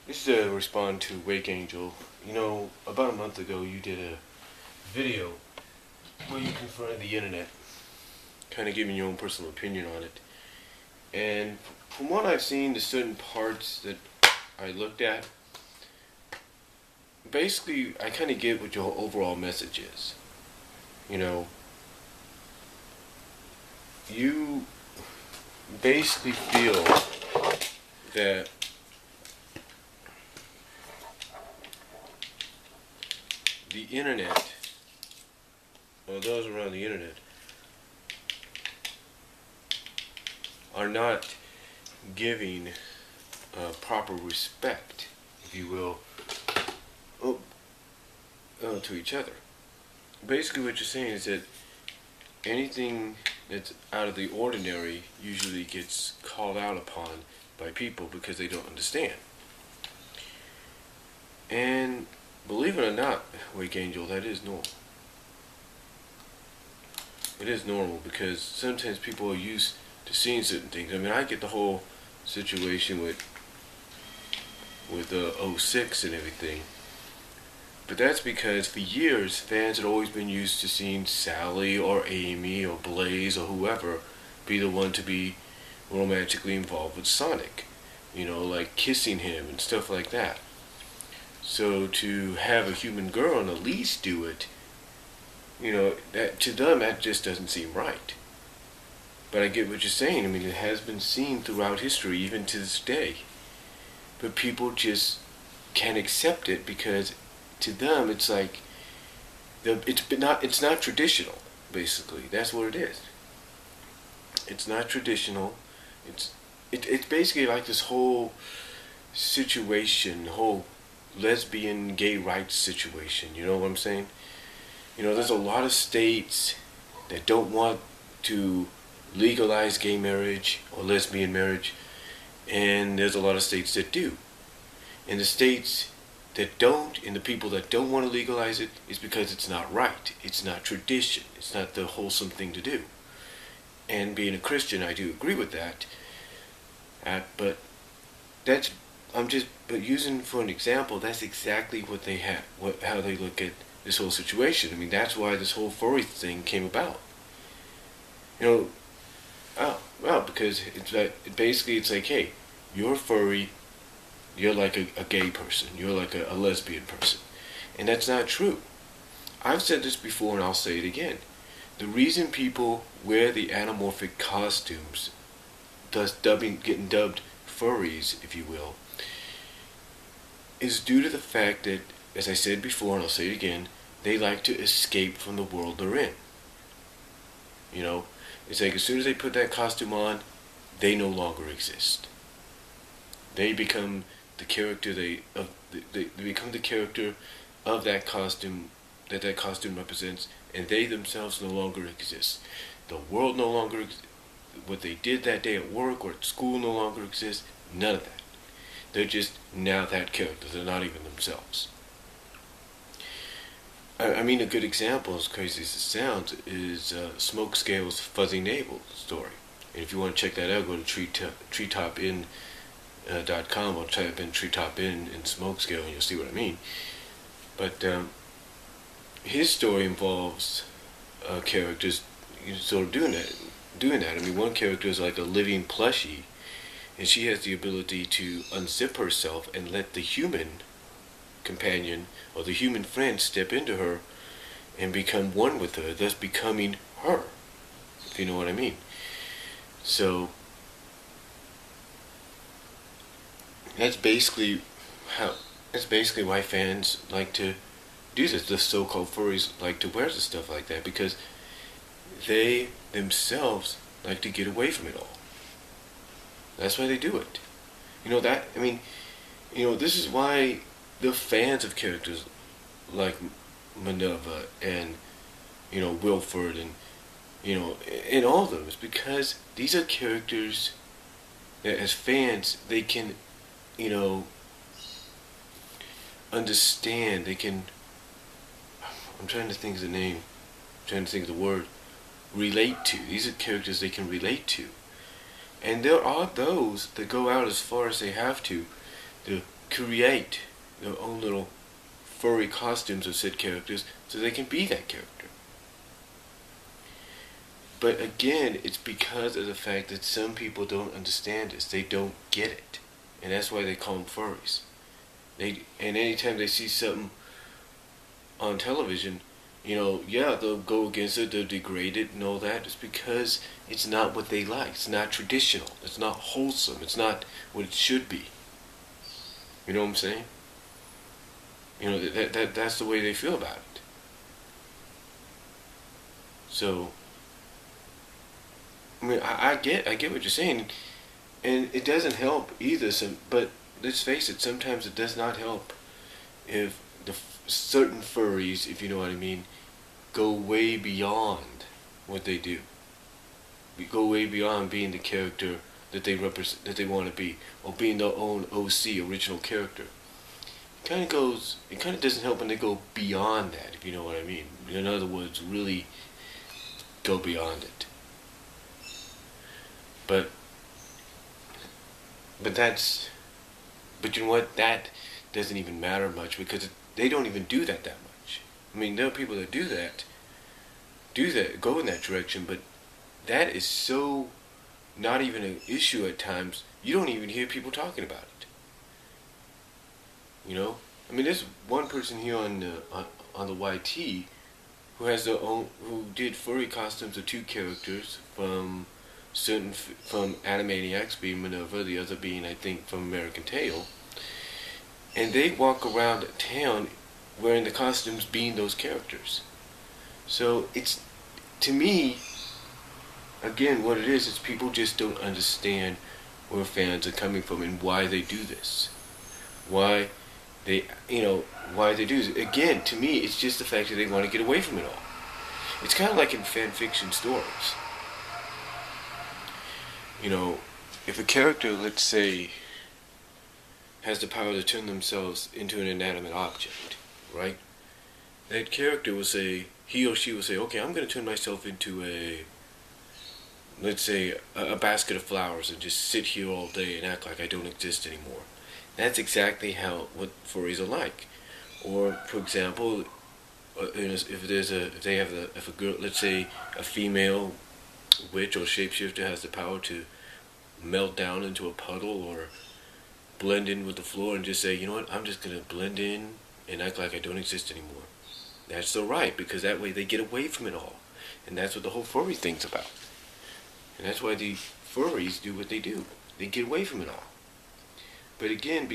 This is a respond to Wake Angel. You know, about a month ago, you did a video where you confronted the internet, kind of giving your own personal opinion on it. And from what I've seen, the certain parts that I looked at, basically, I kind of get what your overall message is. You know, you basically feel that the internet, or those around the internet, are not giving proper respect, if you will, oh, to each other. Basically, what you're saying is that anything that's out of the ordinary usually gets called out upon by people because they don't understand. And believe it or not, Wake Angel, that is normal. It is normal because sometimes people are used to seeing certain things. I mean, I get the whole situation with '06 and everything. But that's because for years, fans had always been used to seeing Sally or Amy or Blaze or whoever be the one to be romantically involved with Sonic. You know, like kissing him and stuff like that. So to have a human girl on a leash do it, you know, that to them that just doesn't seem right. But I get what you're saying. I mean, it has been seen throughout history, even to this day. But people just can't accept it because to them it's like it's not traditional. Basically, that's what it is. It's not traditional. It's basically like this whole situation, whole lesbian gay rights situation. You know what I'm saying? You know, there's a lot of states that don't want to legalize gay marriage or lesbian marriage, and there's a lot of states that do. And the states that don't, and the people that don't want to legalize it, is because it's not right. It's not tradition. It's not the wholesome thing to do. And being a Christian, I do agree with that. But that's but using for an example, that's exactly what they have, how they look at this whole situation. I mean, that's why this whole furry thing came about. You know, well, because it's like, basically it's like, hey, you're furry, you're like a gay person, you're like a lesbian person. And that's not true. I've said this before and I'll say it again. The reason people wear the anamorphic costumes, thus getting dubbed furries, if you will, is due to the fact that, as I said before and I'll say it again, they like to escape from the world they're in. You know, it's like as soon as they put that costume on, they no longer exist. They become the character they become the character of that costume that costume represents, and they themselves no longer exist. The world no longer exists. What they did that day at work or at school no longer exists. None of that. They're just now that character. They're not even themselves. I mean, a good example, as crazy as it sounds, is Smoke Scale's Fuzzy Navel story. And if you want to check that out, go to treetopin.com or type in treetopin in Smoke Scale and you'll see what I mean. But his story involves characters sort of doing that. I mean, one character is like a living plushie, and she has the ability to unzip herself and let the human companion or the human friend step into her and become one with her, thus becoming her, if you know what I mean. So that's basically why fans like to do this. The so-called furries like to wear the stuff like that because they themselves like to get away from it all. That's why they do it. You know that, I mean, you know, this is why the fans of characters like Minerva and, you know, Wilford and, you know, and all of them is because these are characters that as fans they can, you know, understand. They can, I'm trying to think of the name, I'm trying to think of the word, relate to. These are characters they can relate to. And there are those that go out as far as they have to create their own little furry costumes of said characters so they can be that character. But again, it's because of the fact that some people don't understand this. They don't get it. And that's why they call them furries. And anytime they see something on television, yeah, they'll go against it, they'll degrade it and all that. It's because it's not what they like. It's not traditional. It's not wholesome. It's not what it should be. You know what I'm saying? That's the way they feel about it. So, I mean, I get what you're saying, and it doesn't help either. But let's face it, sometimes it does not help if certain furries, if you know what I mean, go way beyond what they do. We go way beyond being the character that they represent, that they want to be, or being their own OC, original character. It kind of doesn't help when they go beyond that, if you know what I mean. In other words, really go beyond it. But you know what? That doesn't even matter much because they don't even do that much. I mean, there are people that do that, go in that direction, but that is so not even an issue at times. You don't even hear people talking about it. I mean, there's one person here on the YT who has their own, who did furry costumes of two characters from Animaniacs, being Minerva, the other being, I think, from American Tail, and they walk around town wearing the costumes being those characters. So it's, to me, again, what it is people just don't understand where fans are coming from and why they do this. Why they do this. Again, to me, it's just the fact that they want to get away from it all. It's kind of like in fan fiction stories. If a character, let's say, has the power to turn themselves into an inanimate object, right? That character will say, he or she will say, okay, I'm going to turn myself into let's say, a basket of flowers and just sit here all day and act like I don't exist anymore. That's exactly what furries are like. Or, for let's say a female witch or shapeshifter has the power to melt down into a puddle or blend in with the floor and just say, you know what, I'm just going to blend in and act like I don't exist anymore. That's so right, because that way they get away from it all. And that's what the whole furry thing's about. And that's why the furries do what they do. They get away from it all. But again,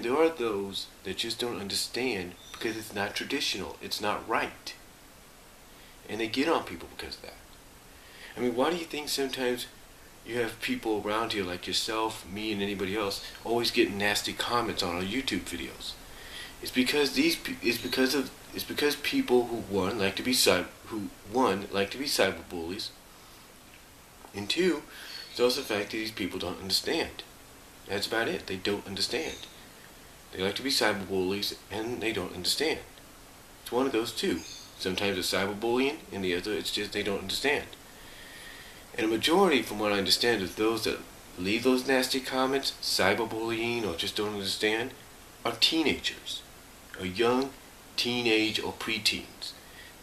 there are those that just don't understand because it's not traditional. It's not right. And they get on people because of that. I mean, why do you think sometimes you have people around here like yourself, me, and anybody else always getting nasty comments on our YouTube videos? It's because people who like to be cyberbullies, and two, it's also the fact that these people don't understand. That's about it. They don't understand. They like to be cyberbullies and they don't understand. It's one of those two. Sometimes it's cyberbullying, and the other it's just they don't understand. And a majority, from what I understand, of those that leave those nasty comments, cyberbullying or just don't understand, are teenagers, or young teenage or preteens.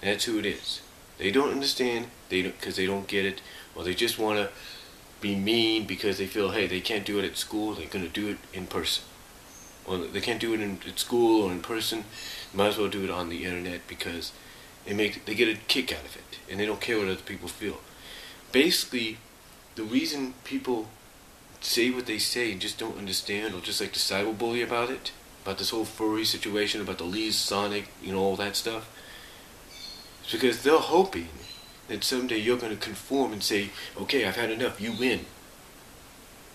That's who it is. They don't understand because they don't get it, or they just want to be mean because they feel, hey, they can't do it at school, they're going to do it in person. Or they can't do it at school or in person, might as well do it on the internet because they get a kick out of it, and they don't care what other people feel. Basically, the reason people say what they say and just don't understand, or just like to cyberbully about it, about this whole furry situation, about the Lee's Sonic, all that stuff, is because they're hoping that someday you're going to conform and say, okay, I've had enough, you win.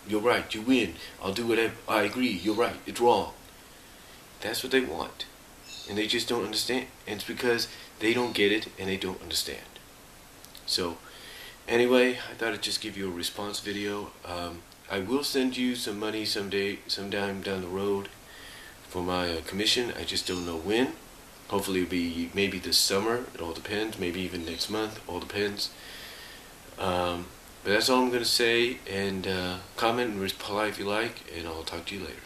You're right, you win. I'll do whatever. I agree, you're right, it's wrong. That's what they want. And they just don't understand. And it's because they don't get it and they don't understand. So, anyway, I thought I'd just give you a response video. I will send you some money sometime down the road for my commission. I just don't know when. Hopefully it'll be maybe this summer. It all depends. Maybe even next month. All depends. But that's all I'm going to say. And comment and reply if you like. And I'll talk to you later.